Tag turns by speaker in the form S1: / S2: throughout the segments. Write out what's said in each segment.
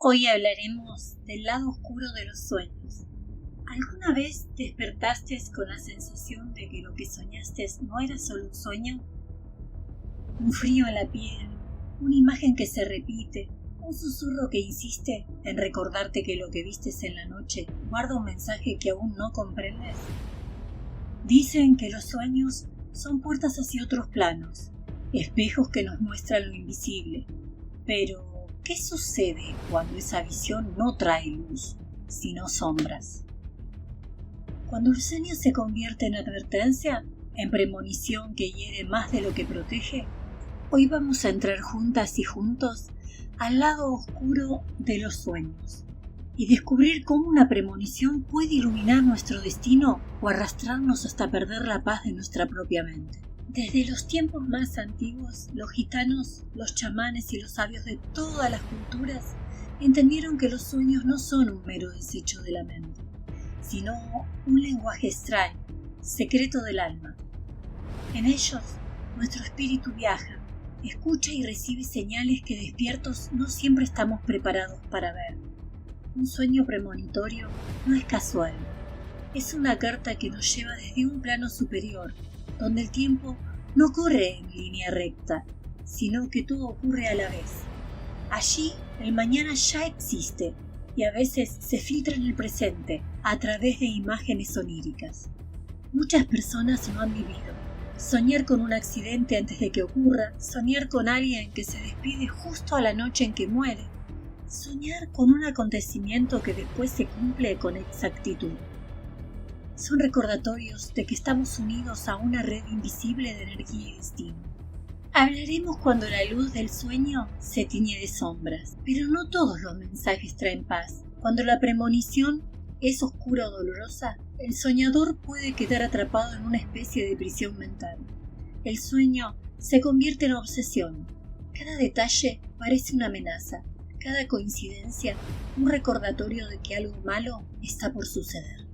S1: Hoy hablaremos del lado oscuro de los sueños. ¿Alguna vez despertaste con la sensación de que lo que soñaste no era solo un sueño? Un frío en la piel, una imagen que se repite, un susurro que insiste en recordarte que lo que vistes en la noche guarda un mensaje que aún no comprendes. Dicen que los sueños son puertas hacia otros planos, espejos que nos muestran lo invisible. Pero, ¿qué sucede cuando esa visión no trae luz, sino sombras? Cuando el sueño se convierte en advertencia, en premonición que hiere más de lo que protege, hoy vamos a entrar juntas y juntos al lado oscuro de los sueños y descubrir cómo una premonición puede iluminar nuestro destino o arrastrarnos hasta perder la paz de nuestra propia mente. Desde los tiempos más antiguos, los gitanos, los chamanes y los sabios de todas las culturas entendieron que los sueños no son un mero desecho de la mente, sino un lenguaje extraño, secreto del alma. En ellos, nuestro espíritu viaja, escucha y recibe señales que despiertos no siempre estamos preparados para ver. Un sueño premonitorio no es casual, es una carta que nos lleva desde un plano superior, donde el tiempo no corre en línea recta, sino que todo ocurre a la vez. Allí el mañana ya existe y a veces se filtra en el presente a través de imágenes oníricas. Muchas personas lo han vivido. Soñar con un accidente antes de que ocurra, soñar con alguien que se despide justo a la noche en que muere, soñar con un acontecimiento que después se cumple con exactitud. Son recordatorios de que estamos unidos a una red invisible de energía y destino. Hablaremos cuando la luz del sueño se tiñe de sombras, pero no todos los mensajes traen paz. Cuando la premonición es oscura o dolorosa, el soñador puede quedar atrapado en una especie de prisión mental. El sueño se convierte en obsesión. Cada detalle parece una amenaza, cada coincidencia un recordatorio de que algo malo está por suceder.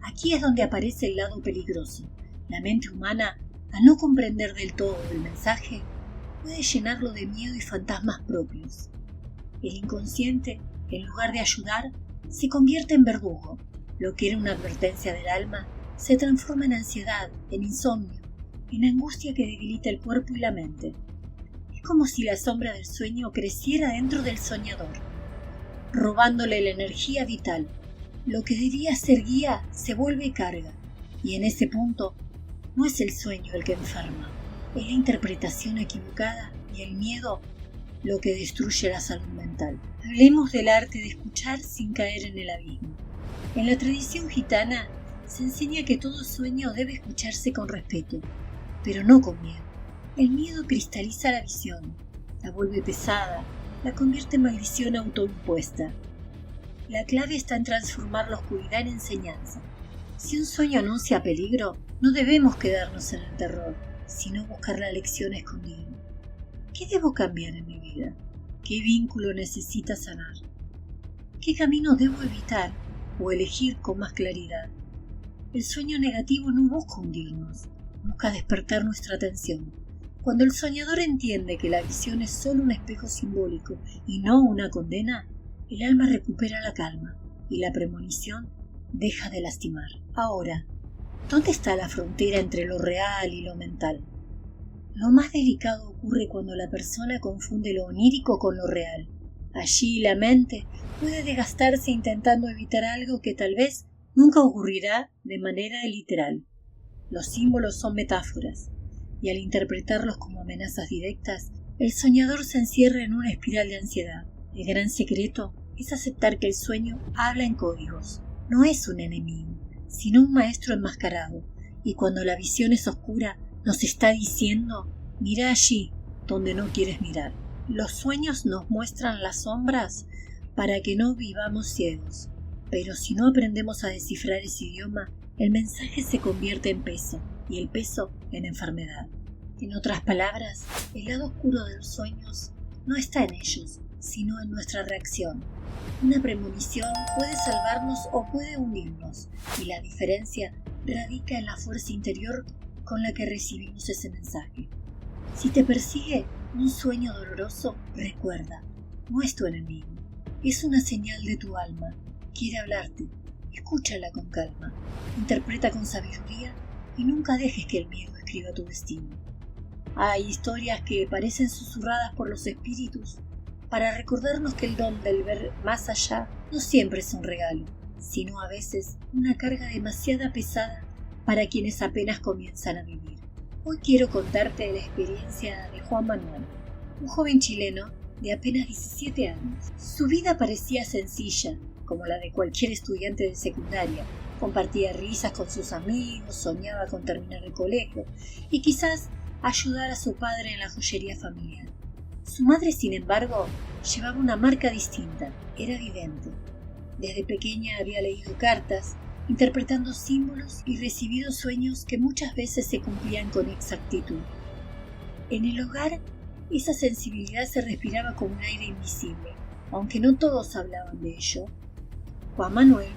S1: Aquí es donde aparece el lado peligroso. La mente humana, al no comprender del todo el mensaje, puede llenarlo de miedo y fantasmas propios. El inconsciente, en lugar de ayudar, se convierte en verdugo. Lo que era una advertencia del alma se transforma en ansiedad, en insomnio, en angustia que debilita el cuerpo y la mente. Es como si la sombra del sueño creciera dentro del soñador, robándole la energía vital. Lo que debía ser guía se vuelve carga, y en ese punto no es el sueño el que enferma, es la interpretación equivocada y el miedo lo que destruye la salud mental. Hablemos del arte de escuchar sin caer en el abismo. En la tradición gitana se enseña que todo sueño debe escucharse con respeto, pero no con miedo. El miedo cristaliza la visión, la vuelve pesada, la convierte en maldición autoimpuesta. La clave está en transformar la oscuridad en enseñanza. Si un sueño anuncia peligro, no debemos quedarnos en el terror, sino buscar la lección escondida. ¿Qué debo cambiar en mi vida? ¿Qué vínculo necesita sanar? ¿Qué camino debo evitar o elegir con más claridad? El sueño negativo no busca hundirnos, busca despertar nuestra atención. Cuando el soñador entiende que la visión es solo un espejo simbólico y no una condena, el alma recupera la calma y la premonición deja de lastimar. Ahora, ¿dónde está la frontera entre lo real y lo mental? Lo más delicado ocurre cuando la persona confunde lo onírico con lo real. Allí la mente puede desgastarse intentando evitar algo que tal vez nunca ocurrirá de manera literal. Los símbolos son metáforas, y al interpretarlos como amenazas directas, el soñador se encierra en una espiral de ansiedad. El gran secreto es aceptar que el sueño habla en códigos. No es un enemigo, sino un maestro enmascarado, y cuando la visión es oscura, nos está diciendo: mira allí donde no quieres mirar. Los sueños nos muestran las sombras para que no vivamos ciegos, pero si no aprendemos a descifrar ese idioma, el mensaje se convierte en peso, y el peso en enfermedad. En otras palabras, el lado oscuro de los sueños no está en ellos, sino en nuestra reacción. Una premonición puede salvarnos o puede hundirnos, y la diferencia radica en la fuerza interior con la que recibimos ese mensaje. Si te persigue un sueño doloroso, recuerda, no es tu enemigo, Es una señal de tu alma. Quiere hablarte. Escúchala con calma. Interpreta con sabiduría y nunca dejes que el miedo escriba tu destino. Hay historias que parecen susurradas por los espíritus para recordarnos que el don del ver más allá no siempre es un regalo, sino a veces una carga demasiado pesada para quienes apenas comienzan a vivir. Hoy quiero contarte la experiencia de Juan Manuel, un joven chileno de apenas 17 años. Su vida parecía sencilla, como la de cualquier estudiante de secundaria. Compartía risas con sus amigos, soñaba con terminar el colegio y quizás ayudar a su padre en la joyería familiar. Su madre, sin embargo, llevaba una marca distinta, era vidente. Desde pequeña había leído cartas, interpretando símbolos y recibido sueños que muchas veces se cumplían con exactitud. En el hogar, esa sensibilidad se respiraba como un aire invisible, aunque no todos hablaban de ello. Juan Manuel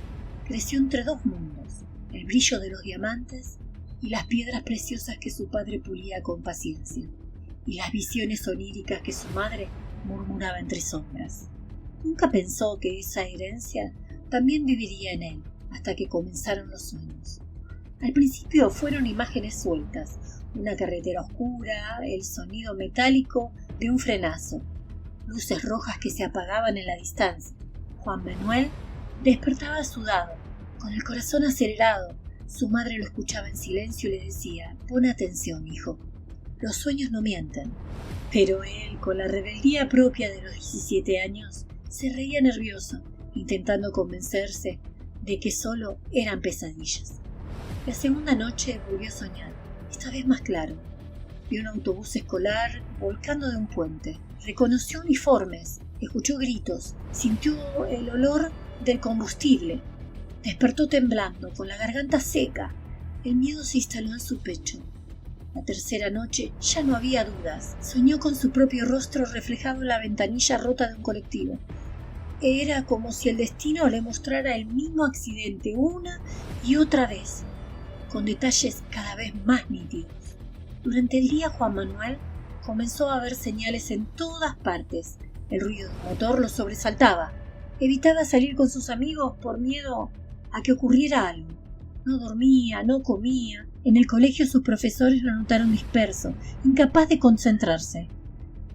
S1: creció entre dos mundos, el brillo de los diamantes y las piedras preciosas que su padre pulía con paciencia, y las visiones oníricas que su madre murmuraba entre sombras. Nunca pensó que esa herencia también viviría en él, hasta que comenzaron los sueños. Al principio fueron imágenes sueltas, una carretera oscura, el sonido metálico de un frenazo, luces rojas que se apagaban en la distancia. Juan Manuel despertaba sudado, con el corazón acelerado. Su madre lo escuchaba en silencio y le decía: «Pon atención, hijo, los sueños no mienten». Pero él, con la rebeldía propia de los 17 años, se reía nervioso, intentando convencerse de que solo eran pesadillas. La segunda noche volvió a soñar, esta vez más claro. Vio un autobús escolar volcando de un puente. Reconoció uniformes, escuchó gritos, sintió el olor del combustible. Despertó temblando, con la garganta seca. El miedo se instaló en su pecho. La tercera noche ya no había dudas. Soñó con su propio rostro reflejado en la ventanilla rota de un colectivo. Era como si el destino le mostrara el mismo accidente una y otra vez, con detalles cada vez más nítidos. Durante el día Juan Manuel comenzó a ver señales en todas partes. El ruido del motor lo sobresaltaba. Evitaba salir con sus amigos por miedo a que ocurriera algo. No dormía, no comía. En el colegio sus profesores lo notaron disperso, incapaz de concentrarse.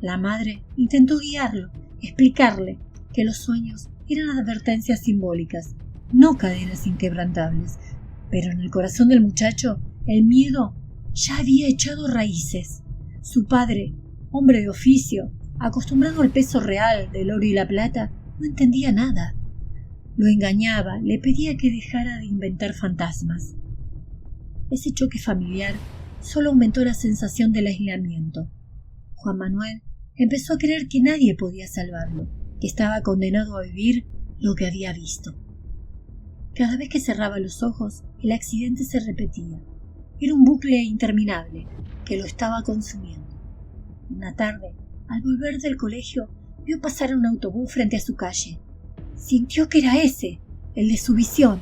S1: La madre intentó guiarlo, explicarle que los sueños eran advertencias simbólicas, no cadenas inquebrantables. Pero en el corazón del muchacho, el miedo ya había echado raíces. Su padre, hombre de oficio, acostumbrado al peso real del oro y la plata, no entendía nada. Lo engañaba, le pedía que dejara de inventar fantasmas. Ese choque familiar solo aumentó la sensación del aislamiento. Juan Manuel empezó a creer que nadie podía salvarlo, que estaba condenado a vivir lo que había visto. Cada vez que cerraba los ojos, el accidente se repetía. Era un bucle interminable que lo estaba consumiendo. Una tarde, al volver del colegio, vio pasar un autobús frente a su calle. Sintió que era ese, el de su visión.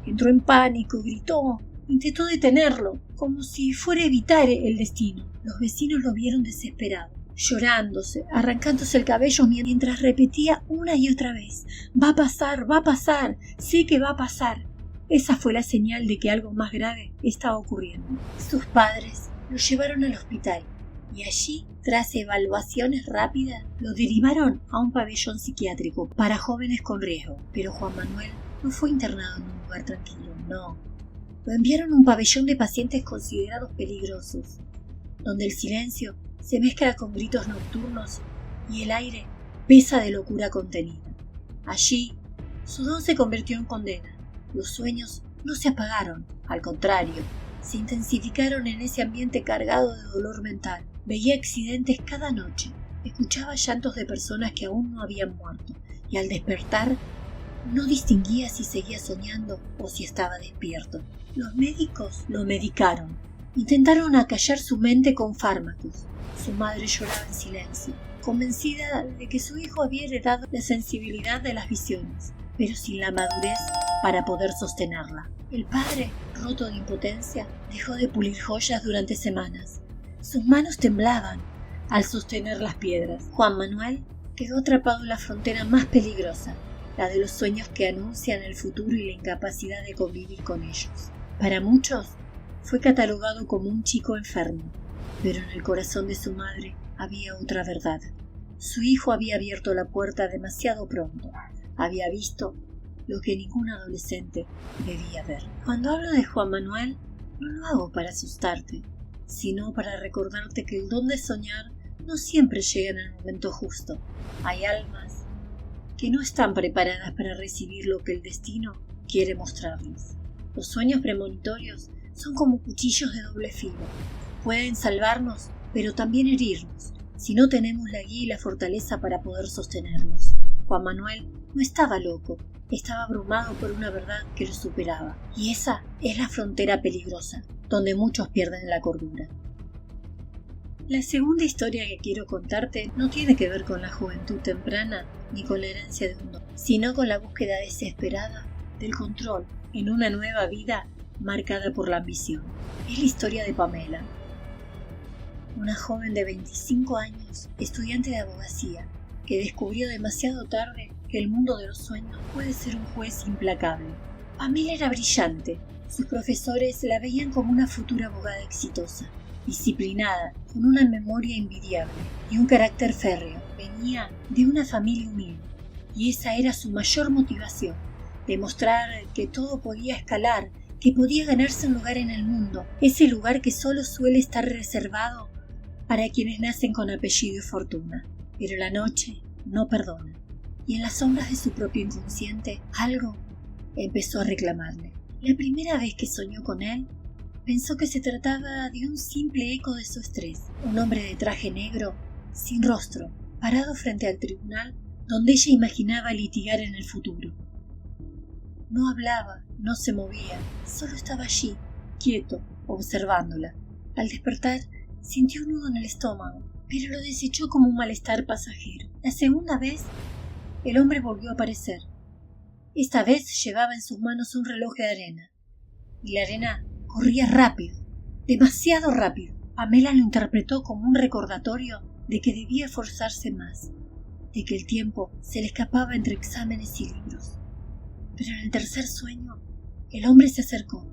S1: Entró en pánico, gritó, intentó detenerlo, como si fuera a evitar el destino. Los vecinos lo vieron desesperado, llorándose, arrancándose el cabello mientras repetía una y otra vez: va a pasar, sé que va a pasar. Esa fue la señal de que algo más grave estaba ocurriendo. Sus padres lo llevaron al hospital y allí, tras evaluaciones rápidas, lo derivaron a un pabellón psiquiátrico para jóvenes con riesgo. Pero Juan Manuel no fue internado en un lugar tranquilo, no. Lo enviaron a un pabellón de pacientes considerados peligrosos, donde el silencio se mezcla con gritos nocturnos y el aire pesa de locura contenida. Allí, su don se convirtió en condena. Los sueños no se apagaron, al contrario, se intensificaron en ese ambiente cargado de dolor mental. Veía accidentes cada noche, escuchaba llantos de personas que aún no habían muerto, y al despertar no distinguía si seguía soñando o si estaba despierto. Los médicos lo medicaron. Intentaron acallar su mente con fármacos. Su madre lloraba en silencio, convencida de que su hijo había heredado la sensibilidad de las visiones, pero sin la madurez para poder sostenerla. El padre, roto de impotencia, dejó de pulir joyas durante semanas. Sus manos temblaban al sostener las piedras. Juan Manuel quedó atrapado en la frontera más peligrosa, la de los sueños que anuncian el futuro y la incapacidad de convivir con ellos. Para muchos, fue catalogado como un chico enfermo, pero en el corazón de su madre había otra verdad. Su hijo había abierto la puerta demasiado pronto. Había visto lo que ningún adolescente debía ver. Cuando hablo de Juan Manuel, no lo hago para asustarte, sino para recordarte que el don de soñar no siempre llega en el momento justo. Hay almas que no están preparadas para recibir lo que el destino quiere mostrarles. Los sueños premonitorios son como cuchillos de doble filo. Pueden salvarnos, pero también herirnos, si no tenemos la guía y la fortaleza para poder sostenerlos. Juan Manuel no estaba loco, estaba abrumado por una verdad que lo superaba. Y esa es la frontera peligrosa, donde muchos pierden la cordura. La segunda historia que quiero contarte no tiene que ver con la juventud temprana ni con la herencia de un don, sino con la búsqueda desesperada del control en una nueva vida marcada por la ambición. Es la historia de Pamela, una joven de 25 años, estudiante de abogacía, que descubrió demasiado tarde que el mundo de los sueños puede ser un juez implacable. Pamela era brillante. Sus profesores la veían como una futura abogada exitosa, disciplinada, con una memoria envidiable y un carácter férreo. Venía de una familia humilde, y esa era su mayor motivación, demostrar que todo podía escalar, que podía ganarse un lugar en el mundo, ese lugar que solo suele estar reservado para quienes nacen con apellido y fortuna. Pero la noche no perdona, y en las sombras de su propio inconsciente algo empezó a reclamarle. La primera vez que soñó con él, pensó que se trataba de un simple eco de su estrés, un hombre de traje negro, sin rostro, parado frente al tribunal donde ella imaginaba litigar en el futuro. No hablaba, no se movía, solo estaba allí, quieto, observándola. Al despertar, sintió un nudo en el estómago, pero lo desechó como un malestar pasajero. La segunda vez, el hombre volvió a aparecer. Esta vez llevaba en sus manos un reloj de arena, y la arena corría rápido, demasiado rápido. Pamela lo interpretó como un recordatorio de que debía esforzarse más, de que el tiempo se le escapaba entre exámenes y libros. Pero en el tercer sueño, el hombre se acercó,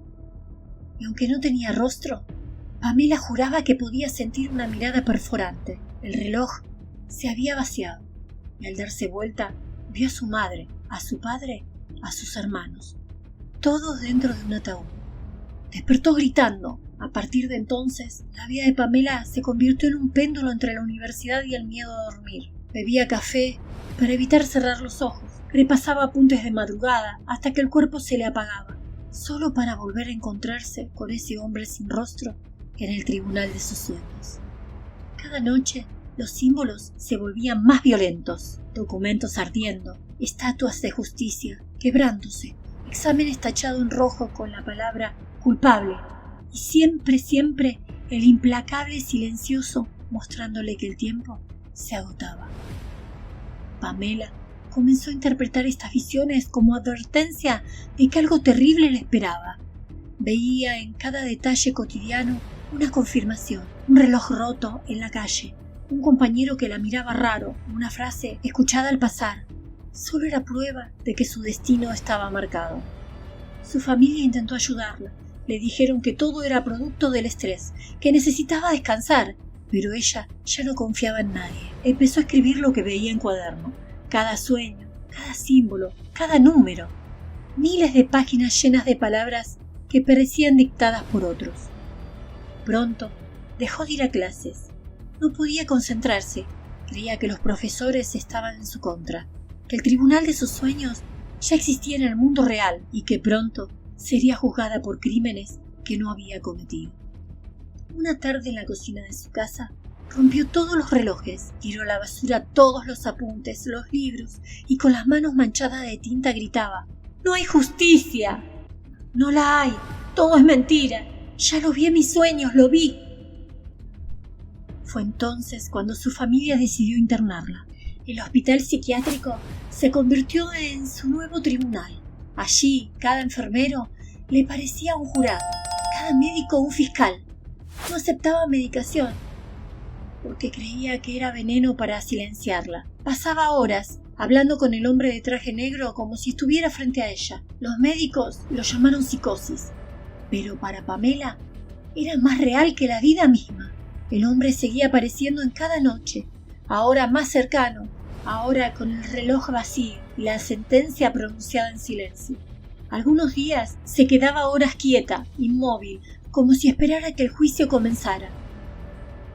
S1: y aunque no tenía rostro, Pamela juraba que podía sentir una mirada perforante. El reloj se había vaciado, y al darse vuelta, vio a su madre, a su padre, a sus hermanos, todos dentro de un ataúd. Despertó gritando. A partir de entonces, la vida de Pamela se convirtió en un péndulo entre la universidad y el miedo a dormir. Bebía café para evitar cerrar los ojos. Repasaba apuntes de madrugada hasta que el cuerpo se le apagaba, solo para volver a encontrarse con ese hombre sin rostro en el tribunal de sus sueños. Cada noche, los símbolos se volvían más violentos. Documentos ardiendo, estatuas de justicia quebrándose, exámenes tachados en rojo con la palabra culpable, y siempre el implacable silencioso mostrándole que el tiempo se agotaba. Pamela comenzó a interpretar estas visiones como advertencia de que algo terrible le esperaba. Veía en cada detalle cotidiano una confirmación, un reloj roto en la calle, un compañero que la miraba raro, una frase escuchada al pasar. Solo era prueba de que su destino estaba marcado. Su familia intentó ayudarla. Le dijeron que todo era producto del estrés, que necesitaba descansar, pero ella ya no confiaba en nadie. Empezó a escribir lo que veía en cuaderno, cada sueño, cada símbolo, cada número. Miles de páginas llenas de palabras que parecían dictadas por otros. Pronto dejó de ir a clases. No podía concentrarse. Creía que los profesores estaban en su contra, que el tribunal de sus sueños ya existía en el mundo real y que pronto sería juzgada por crímenes que no había cometido. Una tarde en la cocina de su casa, rompió todos los relojes, tiró a la basura todos los apuntes, los libros, y con las manos manchadas de tinta gritaba: «¡No hay justicia! ¡No la hay! ¡Todo es mentira! Ya lo vi en mis sueños, lo vi!». Fue entonces cuando su familia decidió internarla. El hospital psiquiátrico se convirtió en su nuevo tribunal. Allí, cada enfermero le parecía un jurado, cada médico un fiscal. No aceptaba medicación. porque creía que era veneno para silenciarla. Pasaba horas hablando con el hombre de traje negro como si estuviera frente a ella. Los médicos lo llamaron psicosis, pero para Pamela era más real que la vida misma. El hombre seguía apareciendo en cada noche, ahora más cercano, ahora con el reloj vacío y la sentencia pronunciada en silencio. Algunos días se quedaba horas quieta, inmóvil, como si esperara que el juicio comenzara.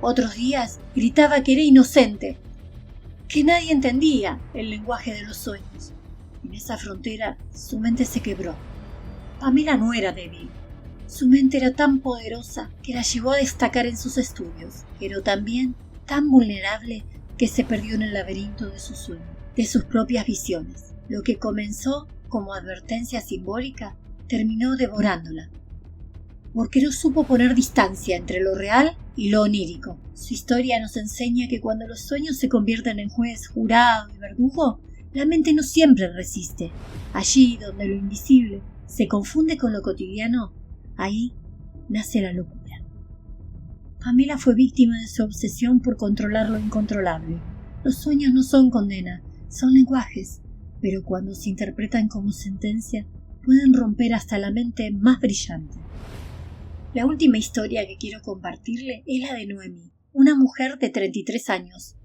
S1: Otros días gritaba que era inocente, que nadie entendía el lenguaje de los sueños. En esa frontera su mente se quebró. Pamela no era débil. Su mente era tan poderosa que la llevó a destacar en sus estudios, pero también tan vulnerable que se perdió en el laberinto de sus sueños, de sus propias visiones. Lo que comenzó como advertencia simbólica terminó devorándola, porque no supo poner distancia entre lo real y lo onírico. Su historia nos enseña que cuando los sueños se convierten en juez, jurado y verdugo, la mente no siempre resiste. Allí donde lo invisible se confunde con lo cotidiano, ahí nace la locura. Pamela fue víctima de su obsesión por controlar lo incontrolable. Los sueños no son condena, son lenguajes, pero cuando se interpretan como sentencia, pueden romper hasta la mente más brillante. La última historia que quiero compartirle es la de Noemí, una mujer de 33 años,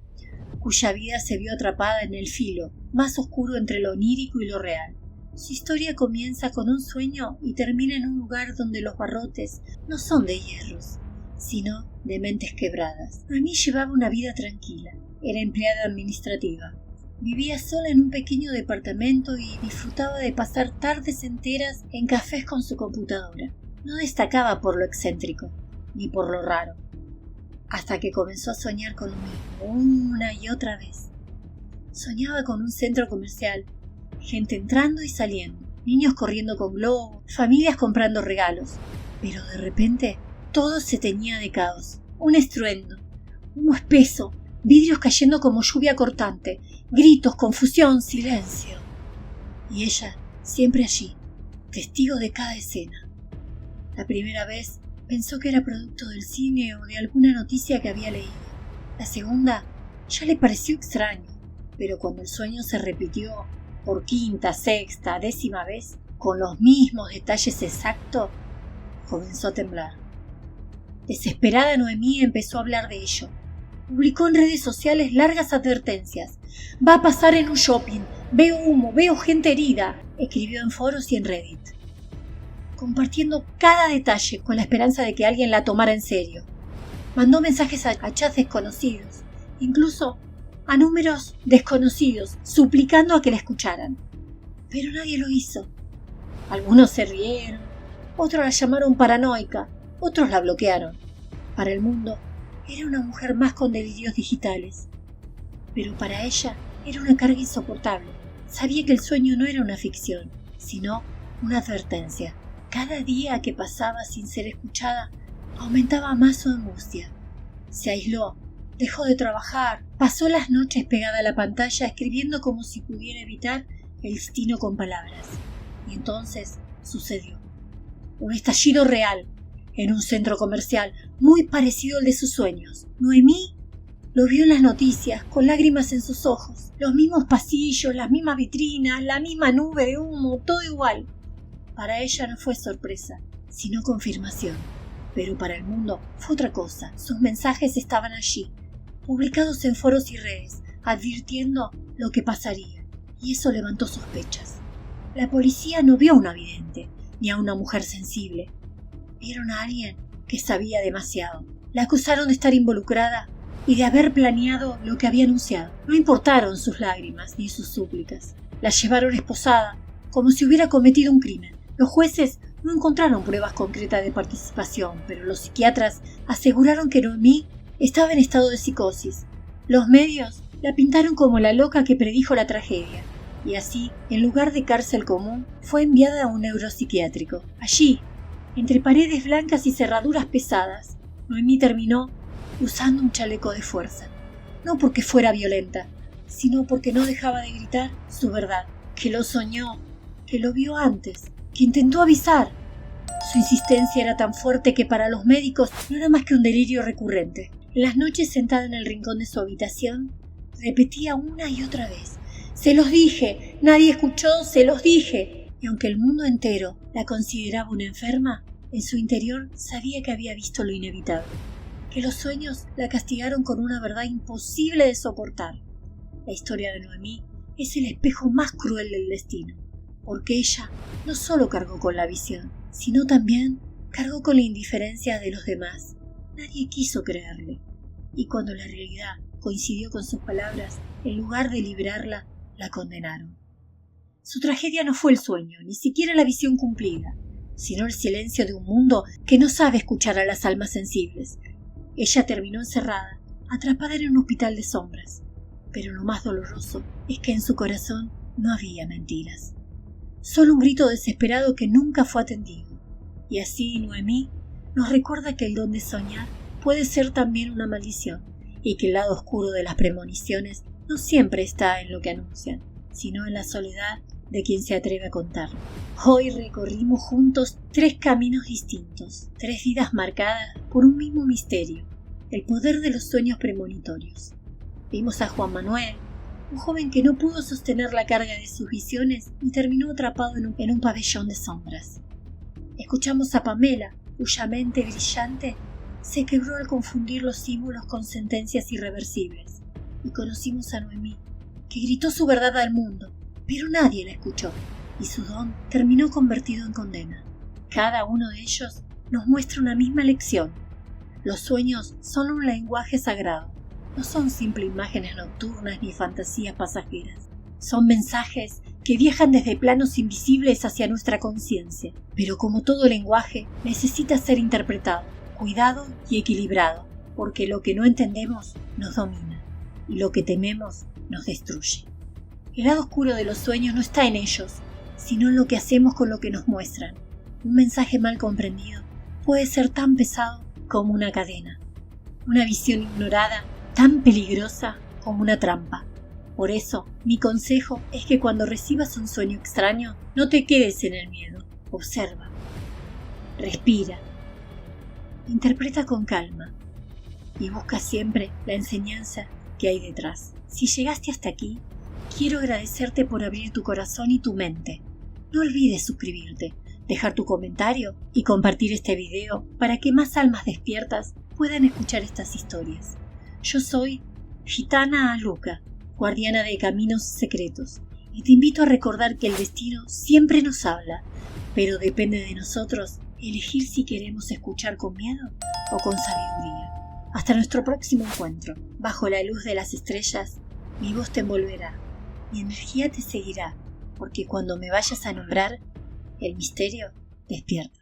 S1: cuya vida se vio atrapada en el filo más oscuro entre lo onírico y lo real. Su historia comienza con un sueño y termina en un lugar donde los barrotes no son de hierros, sino de mentes quebradas. Noemí llevaba una vida tranquila, era empleada administrativa. Vivía sola en un pequeño departamento y disfrutaba de pasar tardes enteras en cafés con su computadora. No destacaba por lo excéntrico, ni por lo raro, hasta que comenzó a soñar con lo mismo, una y otra vez. Soñaba con un centro comercial, gente entrando y saliendo, niños corriendo con globos, familias comprando regalos, pero de repente todo se teñía de caos, un estruendo, humo espeso, vidrios cayendo como lluvia cortante, gritos, confusión, silencio. Y ella, siempre allí, testigo de cada escena. La primera vez pensó que era producto del cine o de alguna noticia que había leído. La segunda ya le pareció extraño, pero cuando el sueño se repitió por quinta, sexta, 10ª vez, con los mismos detalles exactos, comenzó a temblar. Desesperada, Noemí empezó a hablar de ello. Publicó en redes sociales largas advertencias. «Va a pasar en un shopping. Veo humo, veo gente herida», escribió en foros y en Reddit, compartiendo cada detalle con la esperanza de que alguien la tomara en serio. Mandó mensajes a chats desconocidos, incluso a números desconocidos, suplicando a que la escucharan. Pero nadie lo hizo. Algunos se rieron, otros la llamaron paranoica, otros la bloquearon. Para el mundo, era una mujer más con delirios digitales. Pero para ella era una carga insoportable. Sabía que el sueño no era una ficción, sino una advertencia. Cada día que pasaba sin ser escuchada, aumentaba más su angustia. Se aisló, dejó de trabajar, pasó las noches pegada a la pantalla escribiendo como si pudiera evitar el destino con palabras. Y entonces sucedió. Un estallido real, en un centro comercial muy parecido al de sus sueños. Noemí lo vio en las noticias, con lágrimas en sus ojos. Los mismos pasillos, las mismas vitrinas, la misma nube de humo, todo igual. Para ella no fue sorpresa, sino confirmación. Pero para el mundo fue otra cosa. Sus mensajes estaban allí, publicados en foros y redes, advirtiendo lo que pasaría. Y eso levantó sospechas. La policía no vio a una vidente, ni a una mujer sensible. Vieron a alguien que sabía demasiado. La acusaron de estar involucrada y de haber planeado lo que había anunciado. No importaron sus lágrimas ni sus súplicas. La llevaron esposada, como si hubiera cometido un crimen. Los jueces no encontraron pruebas concretas de participación, pero los psiquiatras aseguraron que Noemí estaba en estado de psicosis. Los medios la pintaron como la loca que predijo la tragedia, y así, en lugar de cárcel común, fue enviada a un neuropsiquiátrico. Allí, entre paredes blancas y cerraduras pesadas, Noemí terminó usando un chaleco de fuerza. No porque fuera violenta, sino porque no dejaba de gritar su verdad, que lo soñó, que lo vio antes, que intentó avisar. Su insistencia era tan fuerte que para los médicos no era más que un delirio recurrente. En las noches, sentada en el rincón de su habitación, repetía una y otra vez: «Se los dije, nadie escuchó, se los dije». Y aunque el mundo entero la consideraba una enferma, en su interior sabía que había visto lo inevitable, que los sueños la castigaron con una verdad imposible de soportar. La historia de Noemí es el espejo más cruel del destino, porque ella no solo cargó con la visión, sino también cargó con la indiferencia de los demás. Nadie quiso creerle, y cuando la realidad coincidió con sus palabras, en lugar de librarla, la condenaron. Su tragedia no fue el sueño, ni siquiera la visión cumplida, sino el silencio de un mundo que no sabe escuchar a las almas sensibles. Ella terminó encerrada, atrapada en un hospital de sombras, pero lo más doloroso es que en su corazón no había mentiras, solo un grito desesperado que nunca fue atendido. Y así Noemí nos recuerda que el don de soñar puede ser también una maldición, y que el lado oscuro de las premoniciones no siempre está en lo que anuncian, sino en la soledad de quien se atreve a contarlo. Hoy recorrimos juntos 3 caminos distintos, 3 vidas marcadas por un mismo misterio, el poder de los sueños premonitorios. Vimos a Juan Manuel, un joven que no pudo sostener la carga de sus visiones y terminó atrapado en un pabellón de sombras. Escuchamos a Pamela, cuya mente brillante se quebró al confundir los símbolos con sentencias irreversibles. Y conocimos a Noemí, que gritó su verdad al mundo, pero nadie la escuchó, y su don terminó convertido en condena. Cada uno de ellos nos muestra una misma lección. Los sueños son un lenguaje sagrado. No son simples imágenes nocturnas ni fantasías pasajeras. Son mensajes que viajan desde planos invisibles hacia nuestra conciencia. Pero como todo lenguaje, necesita ser interpretado, cuidado y equilibrado, porque lo que no entendemos nos domina y lo que tememos nos destruye. El lado oscuro de los sueños no está en ellos, sino en lo que hacemos con lo que nos muestran. Un mensaje mal comprendido puede ser tan pesado como una cadena. Una visión ignorada tan peligrosa como una trampa. Por eso, mi consejo es que cuando recibas un sueño extraño, no te quedes en el miedo. Observa, respira, interpreta con calma y busca siempre la enseñanza que hay detrás. Si llegaste hasta aquí, quiero agradecerte por abrir tu corazón y tu mente. No olvides suscribirte, dejar tu comentario y compartir este video para que más almas despiertas puedan escuchar estas historias. Yo soy Gitana Aluka, guardiana de caminos secretos, y te invito a recordar que el destino siempre nos habla, pero depende de nosotros elegir si queremos escuchar con miedo o con sabiduría. Hasta nuestro próximo encuentro. Bajo la luz de las estrellas, mi voz te envolverá, mi energía te seguirá, porque cuando me vayas a nombrar, el misterio despierta.